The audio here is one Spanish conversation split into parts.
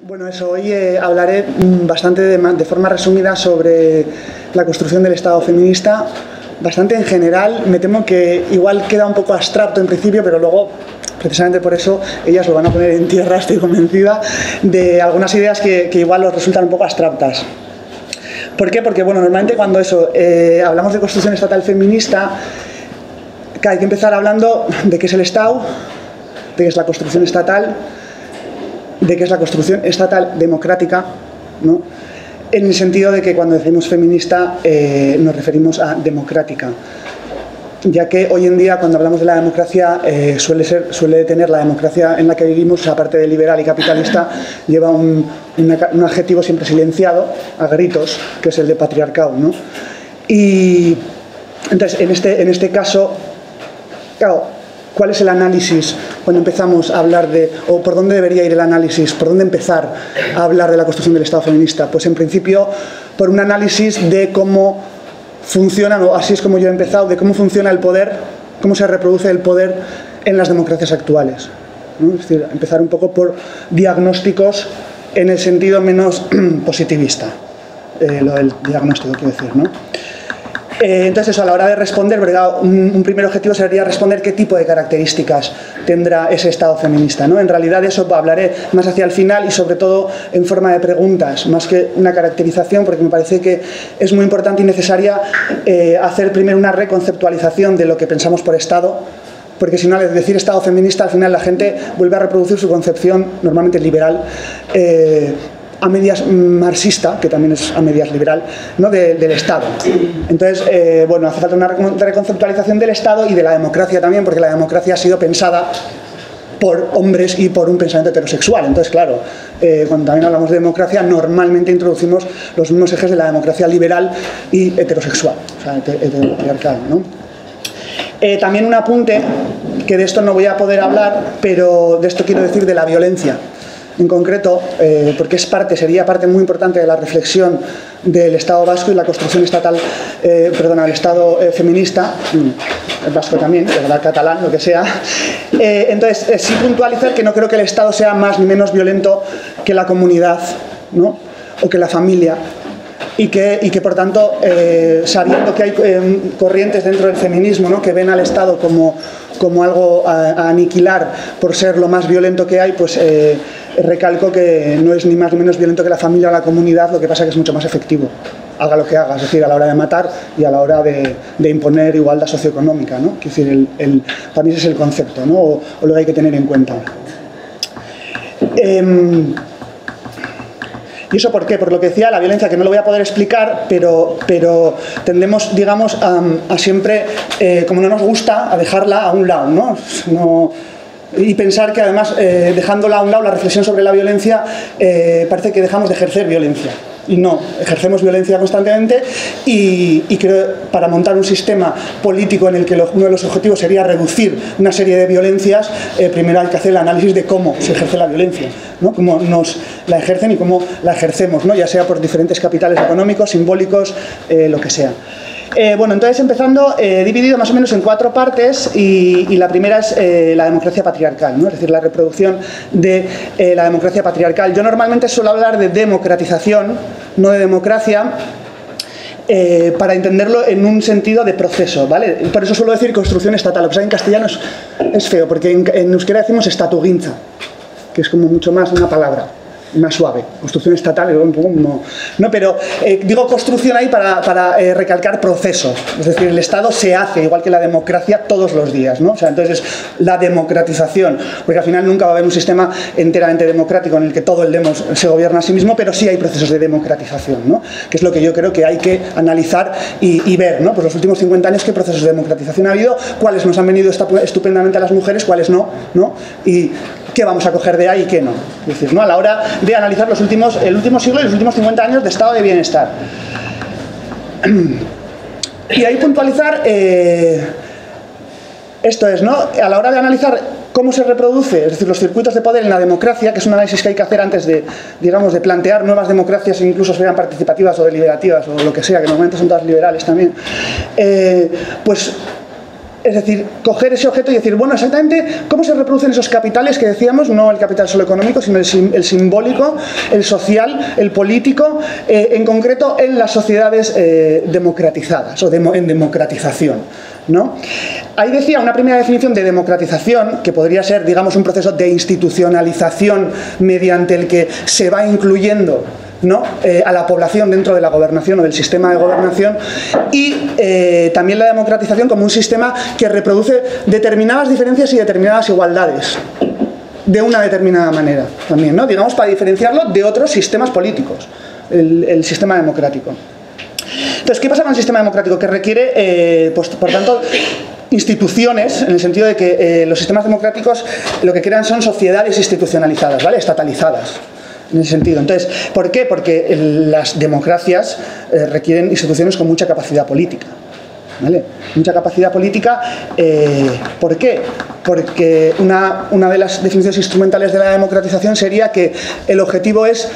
Bueno, eso, hoy hablaré bastante de forma resumida sobre la construcción del Estado feminista, bastante en general. Me temo que igual queda un poco abstracto en principio, pero luego, precisamente por eso, ellas lo van a poner en tierra, estoy convencida, de algunas ideas que igual os resultan un poco abstractas. ¿Por qué? Porque, bueno, normalmente cuando hablamos de construcción estatal feminista, hay que empezar hablando de qué es el Estado, de qué es la construcción estatal, de qué es la construcción estatal democrática, ¿no? En el sentido de que cuando decimos feminista nos referimos a democrática, ya que hoy en día cuando hablamos de la democracia suele tener la democracia en la que vivimos, aparte de liberal y capitalista, lleva un adjetivo siempre silenciado a gritos, que es el de patriarcado, ¿no? Y entonces en este caso, claro, ¿cuál es el análisis cuando empezamos a hablar o por dónde debería ir el análisis, por dónde empezar a hablar de la construcción del Estado feminista? Pues en principio por un análisis de cómo funcionan, o así es como yo he empezado, de cómo funciona el poder, cómo se reproduce el poder en las democracias actuales, ¿no? Es decir, empezar un poco por diagnósticos en el sentido menos positivista, lo del diagnóstico quiero decir, ¿no? Entonces eso, a la hora de responder, ¿verdad? Un primer objetivo sería responder qué tipo de características tendrá ese Estado feminista, ¿no? En realidad de eso hablaré más hacia el final y sobre todo en forma de preguntas, más que una caracterización, porque me parece que es muy importante y necesaria hacer primero una reconceptualización de lo que pensamos por Estado, porque si no, al decir Estado feminista, al final la gente vuelve a reproducir su concepción, normalmente liberal, a medias marxista, que también es a medias liberal, ¿no? del Estado. Entonces, bueno, hace falta una reconceptualización del Estado y de la democracia también, porque la democracia ha sido pensada por hombres y por un pensamiento heterosexual. Entonces, claro, cuando también hablamos de democracia, normalmente introducimos los mismos ejes de la democracia liberal y heterosexual, o sea, heteropatriarcal, ¿no? También un apunte, que de esto no voy a poder hablar, pero de esto quiero decir de la violencia. En concreto, porque sería parte muy importante de la reflexión del Estado vasco y la construcción estatal, el Estado feminista, el vasco también, el catalán, lo que sea. Entonces, sí puntualizar que no creo que el Estado sea más ni menos violento que la comunidad, ¿no? O que la familia. Y que por tanto, sabiendo que hay corrientes dentro del feminismo, ¿no? Que ven al Estado como algo a aniquilar por ser lo más violento que hay, pues recalco que no es ni más ni menos violento que la familia o la comunidad, lo que pasa que es mucho más efectivo, haga lo que haga, es decir, a la hora de matar y a la hora de imponer igualdad socioeconómica, ¿no? Es decir, para mí ese es el concepto, ¿no? O lo que hay que tener en cuenta. ¿Y eso por qué? Por lo que decía, la violencia, que no lo voy a poder explicar, pero tendemos, digamos, a siempre, como no nos gusta, a dejarla a un lado, ¿no? Y pensar que además, dejándola a un lado, la reflexión sobre la violencia, parece que dejamos de ejercer violencia. Y no, ejercemos violencia constantemente y creo para montar un sistema político en el que uno de los objetivos sería reducir una serie de violencias, primero hay que hacer el análisis de cómo se ejerce la violencia, ¿no? Cómo nos la ejercen y cómo la ejercemos, ¿no? Ya sea por diferentes capitales económicos, simbólicos, lo que sea. Bueno, entonces empezando, dividido más o menos en 4 partes y la primera es la democracia patriarcal, ¿no? Es decir, la reproducción de la democracia patriarcal. Yo normalmente suelo hablar de democratización, no de democracia, para entenderlo en un sentido de proceso, ¿vale? Por eso suelo decir construcción estatal. Lo que pasa en castellano es feo, porque en euskera decimos estatugintza, que es como mucho más una palabra más suave, construcción estatal, no, pero digo construcción ahí para recalcar proceso, es decir, el Estado se hace, igual que la democracia, todos los días, ¿no? O sea, entonces la democratización, porque al final nunca va a haber un sistema enteramente democrático en el que todo el demos se gobierna a sí mismo, pero sí hay procesos de democratización, ¿no? Que es lo que yo creo que hay que analizar y ver, ¿no? Pues los últimos 50 años, ¿qué procesos de democratización ha habido? ¿Cuáles nos han venido estupendamente a las mujeres? ¿Cuáles no? Y qué vamos a coger de ahí y qué no. Es decir, ¿no? A la hora de analizar el último siglo y los últimos 50 años de estado de bienestar. Y ahí puntualizar, esto es, ¿no? A la hora de analizar cómo se reproduce, es decir, los circuitos de poder en la democracia, que es un análisis que hay que hacer antes de, digamos, de plantear nuevas democracias, incluso sean participativas o deliberativas o lo que sea, que normalmente son todas liberales también, pues Es decir, coger ese objeto y decir, bueno, exactamente cómo se reproducen esos capitales que decíamos, no el capital solo económico, sino el simbólico, el social, el político, en concreto en las sociedades democratizadas o en democratización, ¿no? Ahí decía una primera definición de democratización, que podría ser, digamos, un proceso de institucionalización mediante el que se va incluyendo, ¿no?, a la población dentro de la gobernación o del sistema de gobernación, y también la democratización como un sistema que reproduce determinadas diferencias y determinadas igualdades de una determinada manera también, ¿no?, digamos, para diferenciarlo de otros sistemas políticos, el sistema democrático. Entonces, ¿qué pasa con el sistema democrático? Que requiere, pues, por tanto, instituciones, en el sentido de que los sistemas democráticos lo que crean son sociedades institucionalizadas, ¿vale?, estatalizadas. En ese sentido. Entonces, ¿por qué? Porque las democracias requieren instituciones con mucha capacidad política, ¿vale? Mucha capacidad política. ¿Por qué? Porque una de las definiciones instrumentales de la democratización sería que el objetivo es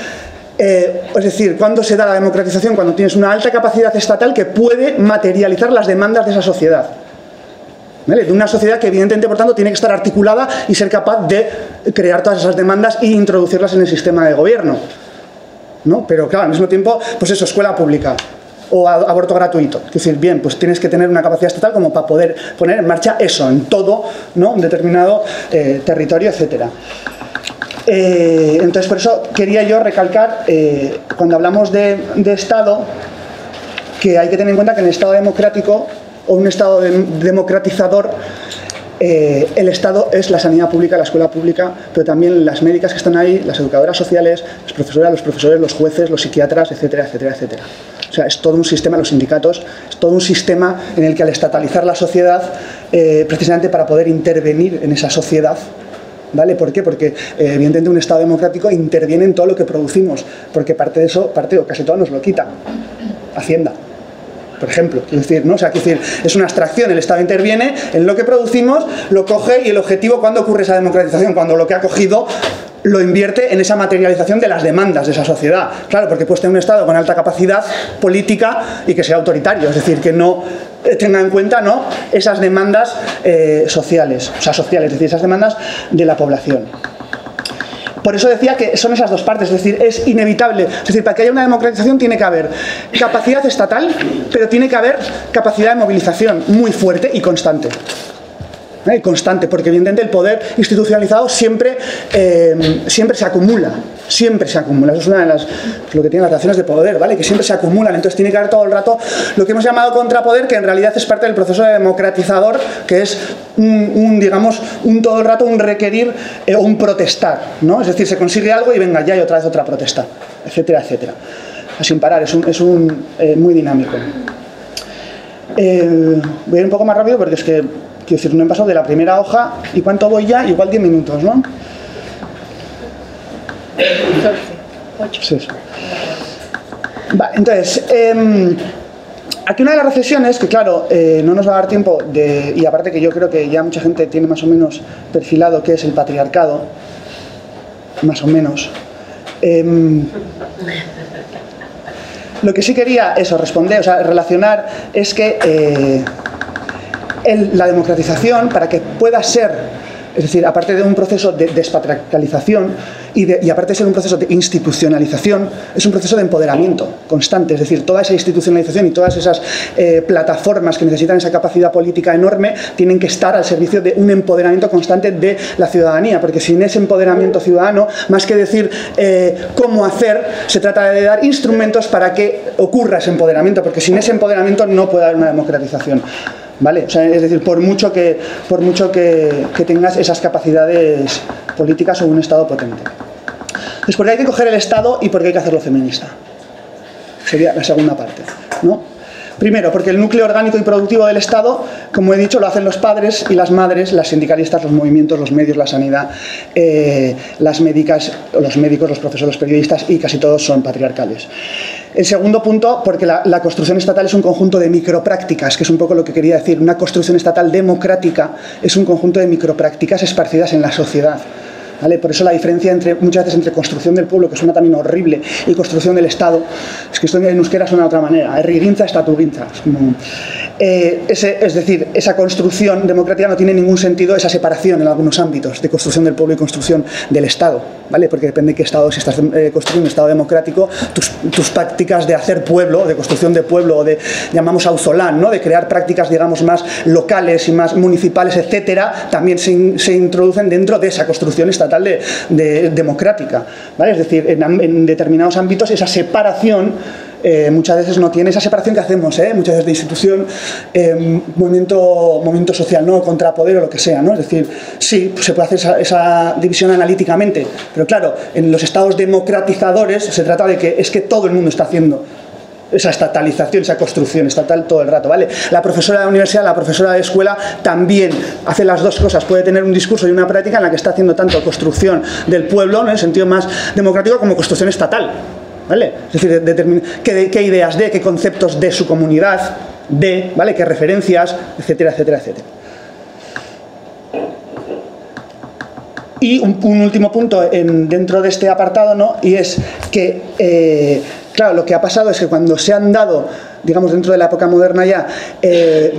decir, ¿cuándo se da la democratización? Cuando tienes una alta capacidad estatal que puede materializar las demandas de esa sociedad, ¿vale? De una sociedad que evidentemente, por tanto, tiene que estar articulada y ser capaz de crear todas esas demandas e introducirlas en el sistema de gobierno, ¿no? Pero claro, al mismo tiempo, pues eso, escuela pública o aborto gratuito. Es decir, bien, pues tienes que tener una capacidad estatal como para poder poner en marcha eso en todo, ¿no?, un determinado territorio, etcétera. Entonces, por eso quería yo recalcar, cuando hablamos de Estado, que hay que tener en cuenta que en el Estado democrático o un Estado democratizador, el Estado es la sanidad pública, la escuela pública, pero también las médicas que están ahí, las educadoras sociales, las profesoras, los profesores, los jueces, los psiquiatras, etcétera, etcétera, etcétera. O sea, es todo un sistema, los sindicatos, es todo un sistema en el que al estatalizar la sociedad, precisamente para poder intervenir en esa sociedad, ¿vale? ¿Por qué? Porque evidentemente un Estado democrático interviene en todo lo que producimos, porque parte de eso, parte o casi todo nos lo quita Hacienda, por ejemplo, quiero decir, ¿no? O sea, quiero decir, es una abstracción, el Estado interviene en lo que producimos, lo coge, y el objetivo, ¿cuándo ocurre esa democratización? Cuando lo que ha cogido lo invierte en esa materialización de las demandas de esa sociedad. Claro, porque puedes tener un Estado con alta capacidad política y que sea autoritario, es decir, que no tenga en cuenta, ¿no?, esas demandas sociales, es decir, esas demandas de la población. Por eso decía que son esas dos partes, es decir, es inevitable. Es decir, para que haya una democratización tiene que haber capacidad estatal, pero tiene que haber capacidad de movilización muy fuerte y constante. Constante, porque evidentemente el poder institucionalizado siempre se acumula. Siempre se acumula. Eso es una de las, lo que tienen las relaciones de poder, ¿vale? Que siempre se acumulan. Entonces tiene que haber todo el rato lo que hemos llamado contrapoder, que en realidad es parte del proceso democratizador, que es digamos, todo el rato un requerir o un protestar, ¿no? Es decir, se consigue algo y venga, ya hay otra vez otra protesta, etcétera, etcétera. Sin parar, es muy dinámico. Voy a ir un poco más rápido porque es que, quiero decir, no he pasado de la primera hoja. ¿Y cuánto voy ya? Igual 10 minutos, ¿no? 8. Sí. Vale, entonces, aquí una de las reflexiones, que claro, no nos va a dar tiempo de, y aparte que yo creo que ya mucha gente tiene más o menos perfilado qué es el patriarcado, más o menos. Lo que sí quería responder, o sea, relacionar, es que la democratización, para que pueda ser, es decir, aparte de un proceso de despatriarcalización y aparte de ser un proceso de institucionalización, es un proceso de empoderamiento constante. Es decir, toda esa institucionalización y todas esas plataformas que necesitan esa capacidad política enorme tienen que estar al servicio de un empoderamiento constante de la ciudadanía, porque sin ese empoderamiento ciudadano, más que decir cómo hacer, se trata de dar instrumentos para que ocurra ese empoderamiento, porque sin ese empoderamiento no puede haber una democratización. ¿Vale? O sea, es decir, por mucho que tengas esas capacidades políticas o un Estado potente. Entonces, ¿por qué hay que coger el Estado y por qué hay que hacerlo feminista? Sería la segunda parte, ¿no? Primero, porque el núcleo orgánico y productivo del Estado, como he dicho, lo hacen los padres y las madres, las sindicalistas, los movimientos, los medios, la sanidad, las médicas, los médicos, los profesores, los periodistas, y casi todos son patriarcales. El segundo punto, porque la construcción estatal es un conjunto de microprácticas, que es un poco lo que quería decir. Una construcción estatal democrática es un conjunto de microprácticas esparcidas en la sociedad, ¿vale? Por eso la diferencia muchas veces entre construcción del pueblo, que suena también horrible, y construcción del Estado, es que esto en euskera suena de otra manera, herrigintza, estatugintza. Es decir, esa construcción democrática no tiene ningún sentido, esa separación en algunos ámbitos de construcción del pueblo y construcción del Estado, ¿vale? Porque depende de qué Estado, si estás construyendo un Estado democrático, tus prácticas de hacer pueblo, de construcción de pueblo, o de, llamamos auzolán, ¿no? De crear prácticas, digamos, más locales y más municipales, etcétera, también se introducen dentro de esa construcción estatal democrática, ¿vale? Es decir, en determinados ámbitos esa separación muchas veces no tiene esa separación que hacemos, muchas veces de institución, movimiento social, ¿no? Contrapoder o lo que sea, ¿no? Es decir, sí, pues se puede hacer esa división analíticamente, pero claro, en los estados democratizadores se trata de que es que todo el mundo está haciendo esa estatalización, esa construcción estatal todo el rato, ¿vale? La profesora de la universidad, la profesora de escuela también hace las dos cosas, puede tener un discurso y una práctica en la que está haciendo tanto construcción del pueblo, ¿no? En el sentido más democrático, como construcción estatal, ¿vale? Es decir, qué ideas de, qué conceptos de su comunidad, ¿vale? Qué referencias, etcétera, etcétera, etcétera. Y un último punto dentro de este apartado, ¿no? Y es que, claro, lo que ha pasado es que cuando se han dado, digamos, dentro de la época moderna ya,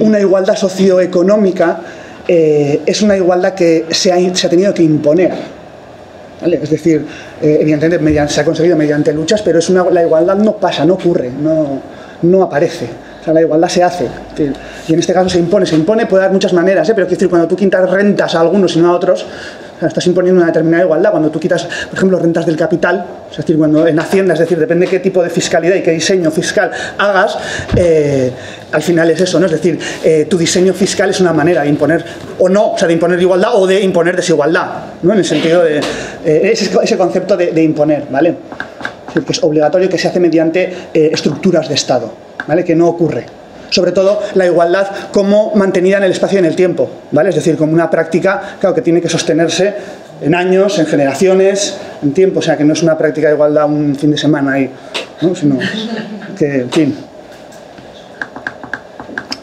una igualdad socioeconómica, es una igualdad que se ha tenido que imponer, ¿vale? Es decir, evidentemente se ha conseguido mediante luchas, pero la igualdad no pasa, no ocurre, no aparece. O sea, la igualdad se hace. Es decir, y en este caso se impone, puede dar muchas maneras, pero quiero decir, cuando tú quitas rentas a algunos y no a otros, o sea, estás imponiendo una determinada igualdad. Cuando tú quitas, por ejemplo, rentas del capital, es decir, cuando en Hacienda, es decir, depende de qué tipo de fiscalidad y qué diseño fiscal hagas, al final es eso, ¿no? Es decir, tu diseño fiscal es una manera de imponer, o no, o sea, de imponer igualdad o de imponer desigualdad, ¿no? En el sentido de ese concepto de imponer, ¿vale? Es decir, que es obligatorio, que se hace mediante estructuras de Estado, ¿vale? Que no ocurre. Sobre todo la igualdad como mantenida en el espacio y en el tiempo, ¿vale? Es decir, como una práctica, claro, que tiene que sostenerse en años, en generaciones, en tiempo, o sea, que no es una práctica de igualdad un fin de semana ahí, ¿no? Sino que, en fin.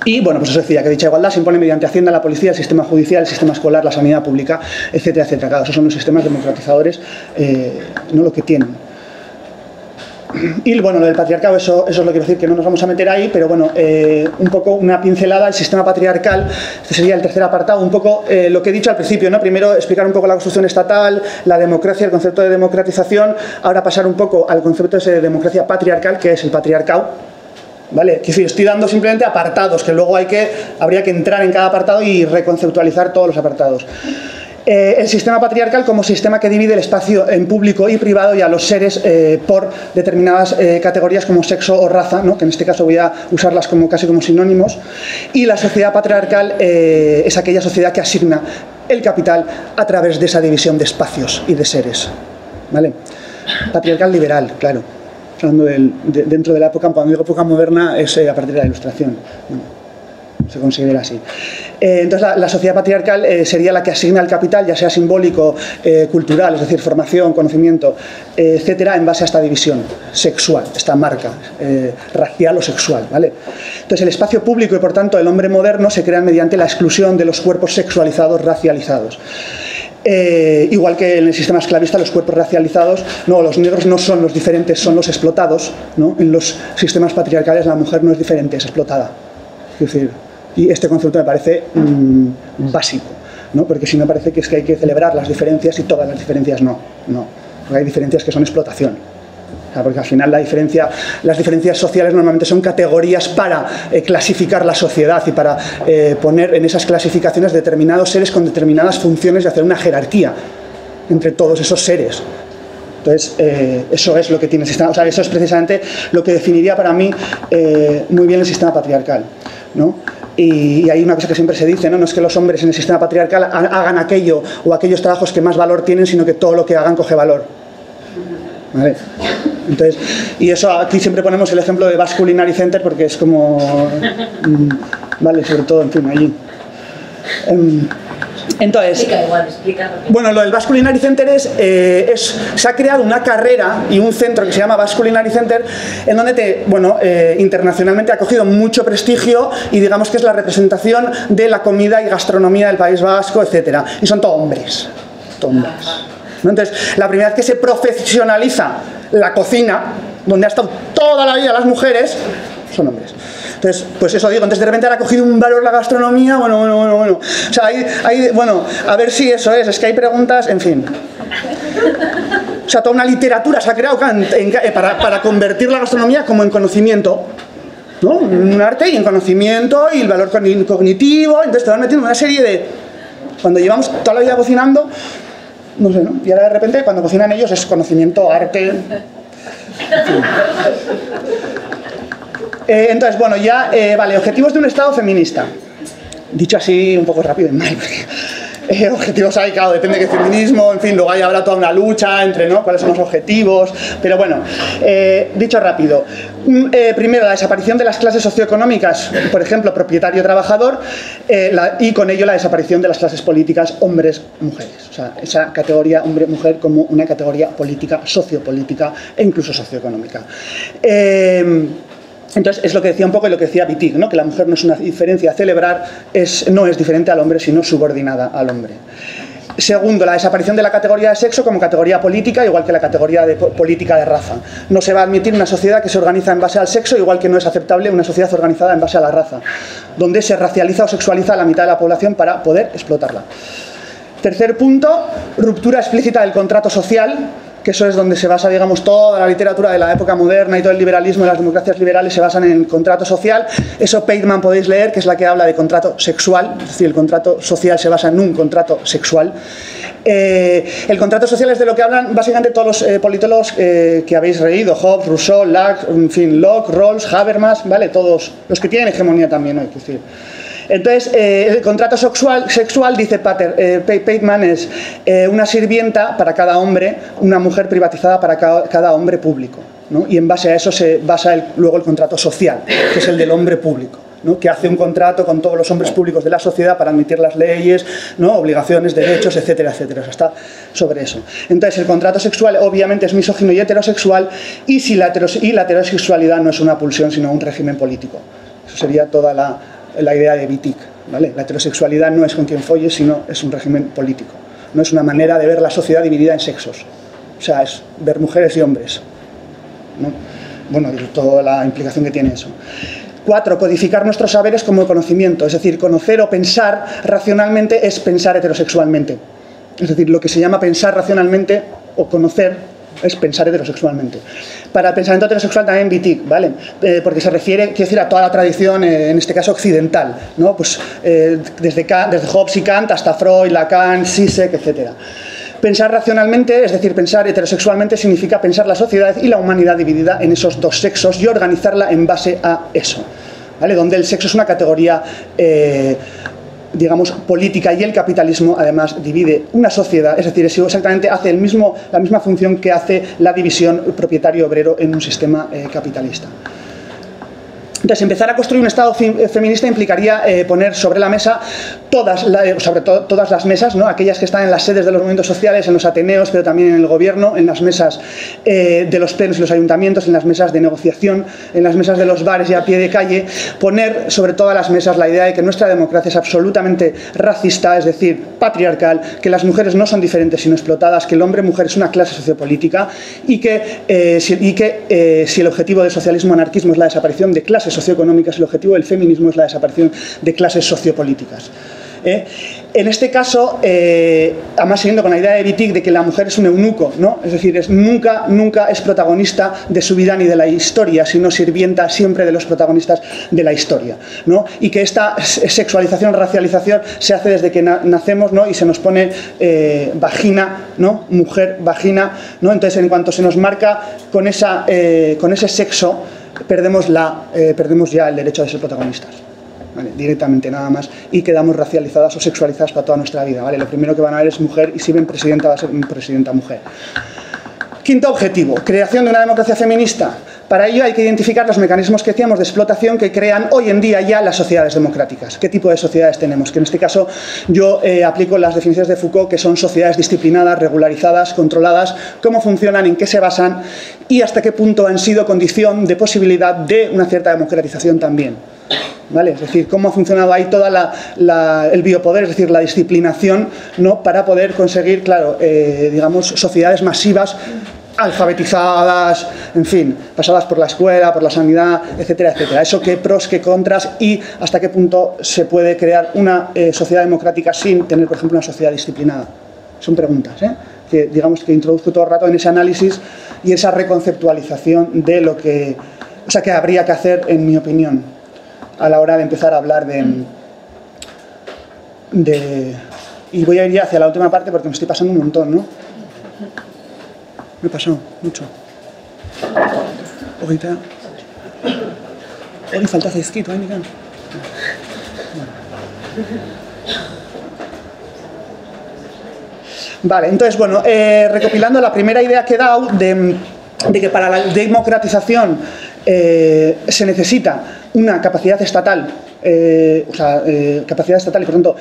Y, bueno, pues eso decía, que dicha igualdad se impone mediante Hacienda, la policía, el sistema judicial, el sistema escolar, la sanidad pública, etcétera, etcétera. Claro, esos son los sistemas democratizadores, no lo que tienen. Y bueno, lo del patriarcado, eso es lo que quiero decir, que no nos vamos a meter ahí, pero bueno, un poco una pincelada al sistema patriarcal. Este sería el tercer apartado, un poco lo que he dicho al principio, ¿no? Primero explicar un poco la construcción estatal, la democracia, el concepto de democratización, ahora pasar un poco al concepto de democracia patriarcal, que es el patriarcado, ¿vale? Es decir, estoy dando simplemente apartados, que luego habría que entrar en cada apartado y reconceptualizar todos los apartados. El sistema patriarcal como sistema que divide el espacio en público y privado y a los seres por determinadas categorías como sexo o raza, ¿no? Que en este caso voy a usarlas casi como sinónimos. Y la sociedad patriarcal es aquella sociedad que asigna el capital a través de esa división de espacios y de seres, ¿vale? Patriarcal liberal, claro. Hablando dentro de la época, cuando digo época moderna, es a partir de la Ilustración. Bueno, se considera así. Entonces la sociedad patriarcal sería la que asigna el capital, ya sea simbólico, cultural, es decir, formación, conocimiento, etcétera, en base a esta división sexual, esta marca racial o sexual, ¿vale? Entonces el espacio público y por tanto el hombre moderno se crea mediante la exclusión de los cuerpos sexualizados, racializados. Igual que en el sistema esclavista los cuerpos racializados, no, los negros no son los diferentes, son los explotados, ¿no? En los sistemas patriarcales la mujer no es diferente, es explotada. Es decir, y este concepto me parece básico, ¿no? Porque si no parece que es que hay que celebrar las diferencias y todas las diferencias no, porque hay diferencias que son explotación. O sea, porque al final las diferencias sociales normalmente son categorías para clasificar la sociedad y para poner en esas clasificaciones determinados seres con determinadas funciones y hacer una jerarquía entre todos esos seres. Entonces, eso es lo que tiene el sistema, o sea, eso es precisamente lo que definiría para mí muy bien el sistema patriarcal, ¿no? Y hay una cosa que siempre se dice, ¿no? No es que los hombres en el sistema patriarcal hagan aquello o aquellos trabajos que más valor tienen, sino que todo lo que hagan coge valor, ¿vale? Entonces, y eso aquí siempre ponemos el ejemplo de Basque Culinary Center porque es como, vale, sobre todo, en fin, allí. Entonces, explica. Bueno, lo del Basque Culinary Center se ha creado una carrera y un centro que se llama Basque Culinary Center en donde internacionalmente ha cogido mucho prestigio y digamos que es la representación de la comida y gastronomía del País Vasco, etcétera. Y son todos hombres, ¿no? Entonces, la primera vez que se profesionaliza la cocina, donde ha estado toda la vida las mujeres, son hombres. Entonces, pues eso digo, entonces de repente ha cogido un valor la gastronomía, bueno. O sea, bueno, a ver si eso es que hay preguntas, en fin. O sea, toda una literatura se ha creado para convertir la gastronomía como en conocimiento, ¿no? Un arte y en conocimiento y el valor cognitivo, entonces te van metiendo una serie de... Cuando llevamos toda la vida cocinando, no sé, ¿no? Y ahora de repente cuando cocinan ellos es conocimiento, arte... En fin. Entonces, bueno, ya, vale, objetivos de un Estado feminista. Dicho así, un poco rápido y mal, porque objetivos hay, claro, depende de qué feminismo, en fin, luego ahí habrá toda una lucha entre, ¿no?, cuáles son los objetivos, pero bueno, dicho rápido. Primero, la desaparición de las clases socioeconómicas, por ejemplo, propietario-trabajador, y con ello la desaparición de las clases políticas hombres-mujeres. O sea, esa categoría hombre-mujer como una categoría política, sociopolítica e incluso socioeconómica. Entonces, es lo que decía un poco y lo que decía Wittig, ¿no?, que la mujer no es una diferencia a celebrar, no es diferente al hombre, sino subordinada al hombre. Segundo, la desaparición de la categoría de sexo como categoría política, igual que la categoría de política de raza. No se va a admitir una sociedad que se organiza en base al sexo, igual que no es aceptable una sociedad organizada en base a la raza, donde se racializa o sexualiza a la mitad de la población para poder explotarla. Tercer punto, ruptura explícita del contrato social, que eso es donde se basa, digamos, toda la literatura de la época moderna y todo el liberalismo y las democracias liberales se basan en el contrato social. Eso Peitman podéis leer, que es la que habla de contrato sexual, es decir, el contrato social se basa en un contrato sexual. El contrato social es de lo que hablan básicamente todos los politólogos que habéis leído, Hobbes, Rousseau, Locke, Rawls, Habermas, ¿vale? Todos los que tienen hegemonía también, ¿no?, hay que decir. Entonces, el contrato sexual dice Peitman, es una sirvienta para cada hombre, una mujer privatizada para cada hombre público, ¿no? Y en base a eso se basa luego el contrato social, que es el del hombre público, ¿no?, que hace un contrato con todos los hombres públicos de la sociedad para admitir las leyes, ¿no?, obligaciones, derechos, etcétera, etcétera. O sea, está sobre eso. Entonces, el contrato sexual obviamente es misógino y heterosexual, y la heterosexualidad no es una pulsión, sino un régimen político. Eso sería toda la idea de Wittig, ¿vale? La heterosexualidad no es con quien folles, sino es un régimen político. No es una manera de ver la sociedad dividida en sexos. O sea, es ver mujeres y hombres, ¿no? Bueno, y toda la implicación que tiene eso. 4. Codificar nuestros saberes como conocimiento. Es decir, conocer o pensar racionalmente es pensar heterosexualmente. Es decir, lo que se llama pensar racionalmente o conocer es pensar heterosexualmente. Para el pensamiento heterosexual también Wittig, ¿vale? Porque se refiere, quiero decir, a toda la tradición, en este caso occidental, ¿no? Pues desde Hobbes y Kant hasta Freud, Lacan, Zizek, etc. Pensar racionalmente, es decir, pensar heterosexualmente, significa pensar la sociedad y la humanidad dividida en esos dos sexos y organizarla en base a eso, ¿vale? Donde el sexo es una categoría digamos, política, y el capitalismo además divide una sociedad, es decir, exactamente hace la misma función que hace la división propietario-obrero en un sistema capitalista. Entonces, empezar a construir un Estado feminista implicaría poner sobre la mesa todas las mesas, ¿no?, aquellas que están en las sedes de los movimientos sociales, en los ateneos, pero también en el gobierno, en las mesas de los plenos y los ayuntamientos, en las mesas de negociación, en las mesas de los bares y a pie de calle, poner sobre todas las mesas la idea de que nuestra democracia es absolutamente racista, es decir, patriarcal, que las mujeres no son diferentes sino explotadas, que el hombre-mujer es una clase sociopolítica y que si el objetivo del socialismo-anarquismo es la desaparición de clases socioeconómicas, el objetivo del feminismo es la desaparición de clases sociopolíticas. En este caso, además siguiendo con la idea de Wittig de que la mujer es un eunuco, ¿no? Es decir, nunca es protagonista de su vida ni de la historia, sino sirvienta siempre de los protagonistas de la historia, ¿no? Y que esta sexualización, racialización se hace desde que nacemos, ¿no?, y se nos pone vagina, ¿no?, mujer, vagina, ¿no? Entonces, en cuanto se nos marca con ese sexo, perdemos ya el derecho a ser protagonistas, ¿vale?, directamente, nada más, y quedamos racializadas o sexualizadas para toda nuestra vida, ¿vale? Lo primero que van a ver es mujer, y si ven presidenta va a ser presidenta mujer. Quinto objetivo, creación de una democracia feminista. Para ello hay que identificar los mecanismos que decíamos de explotación que crean hoy en día ya las sociedades democráticas. ¿Qué tipo de sociedades tenemos? Que en este caso yo aplico las definiciones de Foucault, que son sociedades disciplinadas, regularizadas, controladas, cómo funcionan, en qué se basan y hasta qué punto han sido condición de posibilidad de una cierta democratización también, ¿vale? Es decir, cómo ha funcionado ahí toda el biopoder, es decir, la disciplinación, ¿no?, para poder conseguir, claro, digamos, sociedades masivas alfabetizadas, en fin, pasadas por la escuela, por la sanidad, etcétera, etcétera. Eso qué pros, qué contras y hasta qué punto se puede crear una sociedad democrática sin tener, por ejemplo, una sociedad disciplinada. Son preguntas, que digamos que introduzco todo el rato en ese análisis y esa reconceptualización de lo que, o sea, que habría que hacer, en mi opinión, a la hora de empezar a hablar y voy a ir ya hacia la última parte porque me estoy pasando un montón, ¿no? Me he pasado mucho. Ahorita. Hoy falta zaizkit, Miguel. Vale, entonces, bueno, recopilando la primera idea que he dado de que para la democratización se necesita una capacidad estatal, capacidad estatal y por tanto,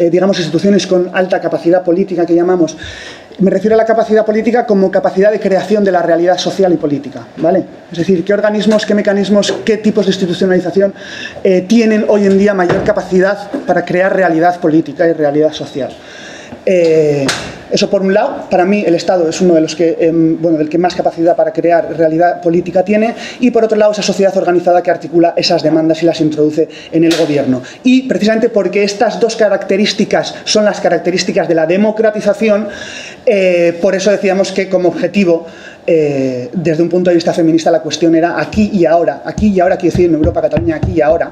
digamos, instituciones con alta capacidad política que llamamos. Me refiero a la capacidad política como capacidad de creación de la realidad social y política, ¿vale? Es decir, qué organismos, qué mecanismos, qué tipos de institucionalización tienen hoy en día mayor capacidad para crear realidad política y realidad social. Eso por un lado, para mí el Estado es uno de los que, del que más capacidad para crear realidad política tiene, y por otro lado esa sociedad organizada que articula esas demandas y las introduce en el gobierno. Y precisamente porque estas dos características son las características de la democratización, por eso decíamos que como objetivo, desde un punto de vista feminista, la cuestión era aquí y ahora. Aquí y ahora quiere decir en Europa, Cataluña, aquí y ahora.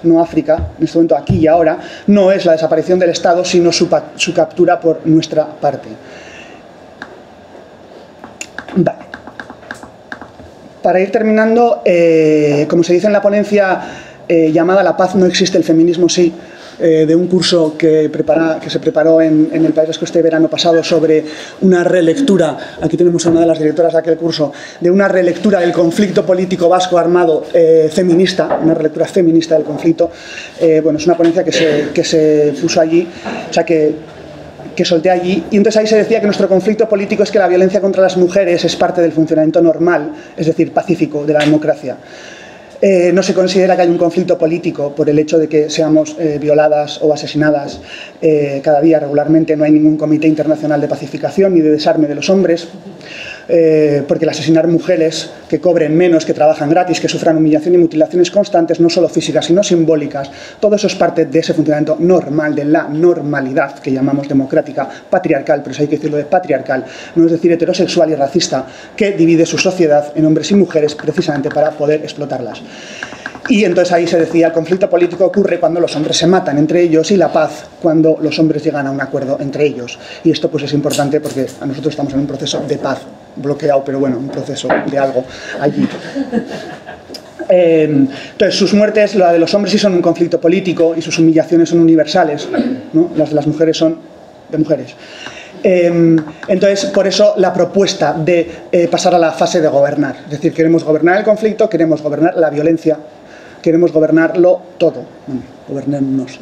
No África, en este momento aquí y ahora, no es la desaparición del Estado, sino su captura por nuestra parte. Vale. Para ir terminando, como se dice en la ponencia llamada La paz no existe, el feminismo sí, de un curso que se preparó en el País Vasco este verano pasado sobre una relectura, aquí tenemos a una de las directoras de aquel curso, de una relectura del conflicto político vasco armado feminista, una relectura feminista del conflicto. Bueno, es una ponencia que se puso allí, o sea que solté allí, y entonces ahí se decía que nuestro conflicto político es que la violencia contra las mujeres es parte del funcionamiento normal, es decir, pacífico, de la democracia. No se considera que hay un conflicto político por el hecho de que seamos violadas o asesinadas cada día regularmente. No hay ningún comité internacional de pacificación ni de desarme de los hombres, porque el asesinar mujeres que cobren menos, que trabajan gratis, que sufran humillación y mutilaciones constantes, no solo físicas sino simbólicas, todo eso es parte de ese funcionamiento normal, de la normalidad que llamamos democrática, patriarcal, pero eso hay que decirlo de patriarcal, no es decir heterosexual y racista, que divide su sociedad en hombres y mujeres precisamente para poder explotarlas. Y entonces ahí se decía, el conflicto político ocurre cuando los hombres se matan entre ellos y la paz cuando los hombres llegan a un acuerdo entre ellos. Y esto pues es importante porque nosotros estamos en un proceso de paz, bloqueado, pero bueno, un proceso de algo allí. Entonces sus muertes, la de los hombres sí son un conflicto político y sus humillaciones son universales, ¿no? Las de las mujeres son de mujeres. Entonces, por eso la propuesta de pasar a la fase de gobernar. Es decir, queremos gobernar el conflicto, queremos gobernar la violencia, queremos gobernarlo todo. Gobernarnos.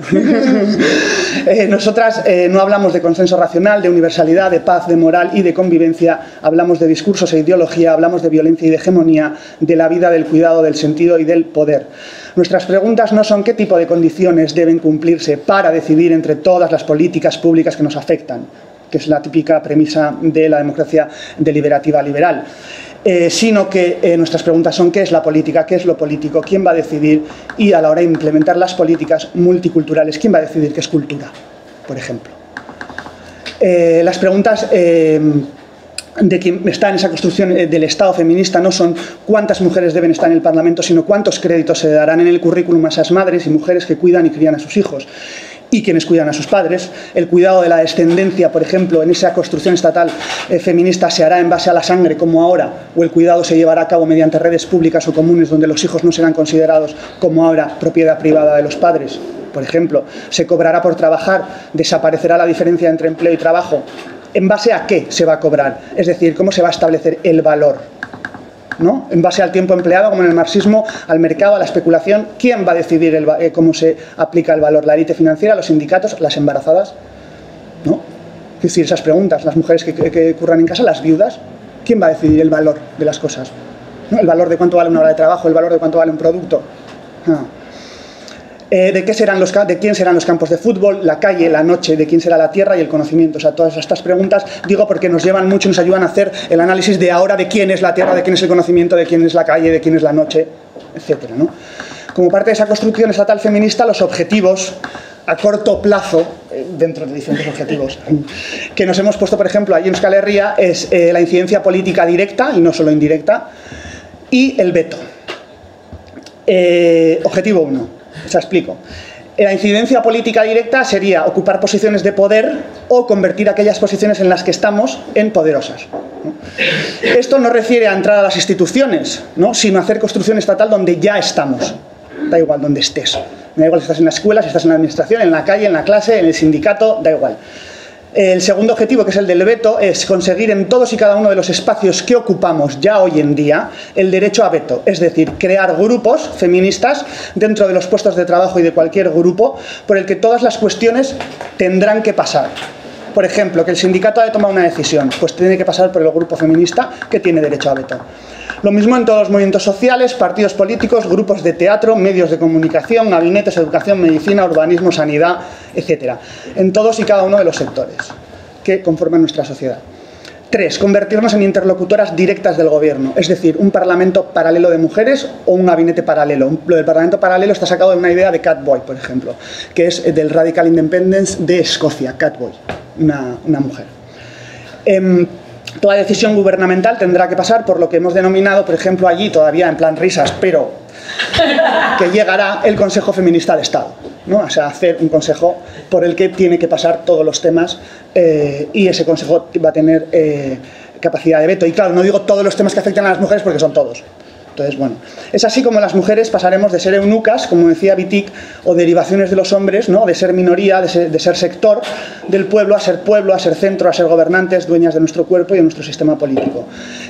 Nosotras no hablamos de consenso racional, de universalidad, de paz, de moral y de convivencia. Hablamos de discursos e ideología, hablamos de violencia y de hegemonía, de la vida, del cuidado, del sentido y del poder. Nuestras preguntas no son qué tipo de condiciones deben cumplirse para decidir entre todas las políticas públicas que nos afectan, que es la típica premisa de la democracia deliberativa liberal, sino que nuestras preguntas son qué es la política, qué es lo político, quién va a decidir, y a la hora de implementar las políticas multiculturales, quién va a decidir qué es cultura, por ejemplo. Las preguntas de quien está en esa construcción del Estado feminista no son cuántas mujeres deben estar en el Parlamento, sino cuántos créditos se darán en el currículum a esas madres y mujeres que cuidan y crían a sus hijos y quienes cuidan a sus padres. El cuidado de la descendencia, por ejemplo, en esa construcción estatal feminista se hará en base a la sangre como ahora, o el cuidado se llevará a cabo mediante redes públicas o comunes donde los hijos no serán considerados como ahora propiedad privada de los padres. Por ejemplo, se cobrará por trabajar, desaparecerá la diferencia entre empleo y trabajo. ¿En base a qué se va a cobrar? Es decir, ¿cómo se va a establecer el valor? ¿No? En base al tiempo empleado, como en el marxismo, al mercado, a la especulación. ¿Quién va a decidir cómo se aplica el valor? ¿La élite financiera, los sindicatos, las embarazadas? ¿No? Es decir, esas preguntas, las mujeres que curran en casa, las viudas. ¿Quién va a decidir el valor de las cosas? ¿No? El valor de cuánto vale una hora de trabajo, el valor de cuánto vale un producto. de quién serán los campos de fútbol, la calle, la noche, de quién será la tierra y el conocimiento. O sea, todas estas preguntas, digo, porque nos llevan mucho, nos ayudan a hacer el análisis de ahora de quién es la tierra, de quién es el conocimiento, de quién es la calle, de quién es la noche, etcétera, ¿no? Como parte de esa construcción estatal feminista, los objetivos a corto plazo, dentro de diferentes objetivos, que nos hemos puesto, por ejemplo, ahí en Euskal Herria, es la incidencia política directa, y no solo indirecta, y el veto. Objetivo 1, os explico. La incidencia política directa sería ocupar posiciones de poder o convertir aquellas posiciones en las que estamos en poderosas, ¿no? Esto no refiere a entrar a las instituciones, ¿no?, sino a hacer construcción estatal donde ya estamos. Da igual donde estés. Da igual si estás en la escuela, si estás en la administración, en la calle, en la clase, en el sindicato, da igual. El segundo objetivo, que es el del veto, es conseguir en todos y cada uno de los espacios que ocupamos ya hoy en día el derecho a veto. Es decir, crear grupos feministas dentro de los puestos de trabajo y de cualquier grupo por el que todas las cuestiones tendrán que pasar. Por ejemplo, que el sindicato ha de tomar una decisión, pues tiene que pasar por el grupo feminista que tiene derecho a veto. Lo mismo en todos los movimientos sociales, partidos políticos, grupos de teatro, medios de comunicación, gabinetes, educación, medicina, urbanismo, sanidad, etc. En todos y cada uno de los sectores que conforman nuestra sociedad. 3. Convertirnos en interlocutoras directas del gobierno, es decir, un parlamento paralelo de mujeres o un gabinete paralelo. Lo del parlamento paralelo está sacado de una idea de Catboy, por ejemplo, que es del Radical Independence de Escocia, Catboy, una mujer. Toda decisión gubernamental tendrá que pasar por lo que hemos denominado, por ejemplo, allí, todavía en plan risas, pero que llegará el Consejo Feminista de Estado, ¿no? O sea, hacer un consejo por el que tiene que pasar todos los temas y ese consejo va a tener capacidad de veto. Y claro, no digo todos los temas que afectan a las mujeres porque son todos. Entonces, bueno, es así como las mujeres pasaremos de ser eunucas, como decía Wittig, o derivaciones de los hombres, ¿no?, de ser minoría, de ser sector del pueblo, a ser centro, a ser gobernantes, dueñas de nuestro cuerpo y de nuestro sistema político.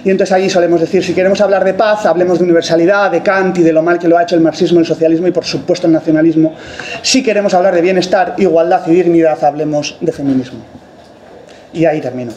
Y entonces allí solemos decir, si queremos hablar de paz, hablemos de universalidad, de Kant y de lo mal que lo ha hecho el marxismo, el socialismo y por supuesto el nacionalismo. Si queremos hablar de bienestar, igualdad y dignidad, hablemos de feminismo. Y ahí termino.